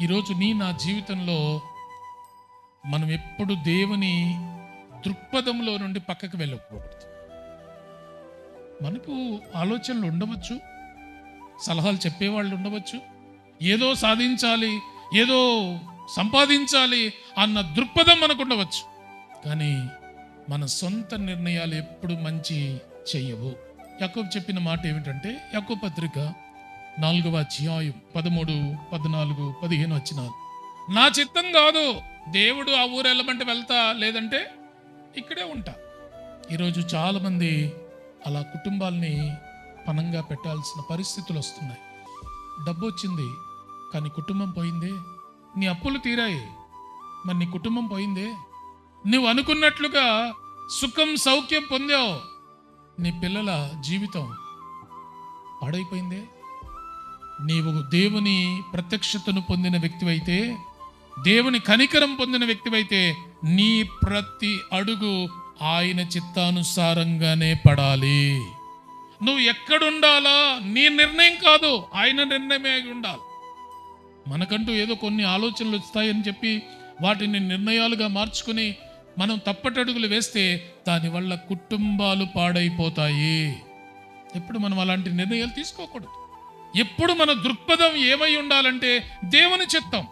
ఈరోజు నా జీవితంలో మనం ఎప్పుడు దేవుని దృక్పథంలో నుండి పక్కకు వెళ్ళకూడదు. మనకు ఆలోచనలు ఉండవచ్చు, సలహాలు చెప్పేవాళ్ళు ఉండవచ్చు, ఏదో సాధించాలి, ఏదో సంపాదించాలి అన్న దృక్పథం మనకు ఉండవచ్చు. కానీ మన సొంత నిర్ణయాలు ఎప్పుడు మంచి చెయ్యవు. యాకోబు చెప్పిన మాట ఏమిటంటే, యాకోబు పత్రిక 4వ అధ్యాయం 13, 14, 15 వచనాలు. నా చిత్తం కాదు, దేవుడు ఆ ఊరు వెళ్ళమంటే వెళ్తా, లేదంటే ఇక్కడే ఉంటా. ఈరోజు చాలా మంది అలా కుటుంబాల్ని పనంగా పెట్టాల్సిన పరిస్థితులు వస్తున్నాయి. డబ్బు వచ్చింది కానీ కుటుంబం పోయిందే. నీ అప్పులు తీరాయి, మరి నీ కుటుంబం పోయిందే. నువ్వు అనుకున్నట్లుగా సుఖం సౌఖ్యం పొందావు, నీ పిల్లల జీవితం పాడైపోయిందే. నీవు దేవుని ప్రత్యక్షతను పొందిన వ్యక్తివైతే, దేవుని కనికరం పొందిన వ్యక్తివైతే, నీ ప్రతి అడుగు ఆయన చిత్తానుసారంగానే పడాలి. నువ్వు ఎక్కడుండాలా నీ నిర్ణయం కాదు, ఆయన నిర్ణయమే ఉండాలి. మనకంటూ ఏదో కొన్ని ఆలోచనలు వస్తాయని చెప్పి వాటిని నిర్ణయాలుగా మార్చుకుని మనం తప్పటడుగులు వేస్తే దానివల్ల కుటుంబాలు పాడైపోతాయి. ఎప్పుడు మనం అలాంటి నిర్ణయాలు తీసుకోకూడదు. ఎప్పుడు మన దృక్పథం ఏమై ఉండాలంటే దేవుని చిత్తం.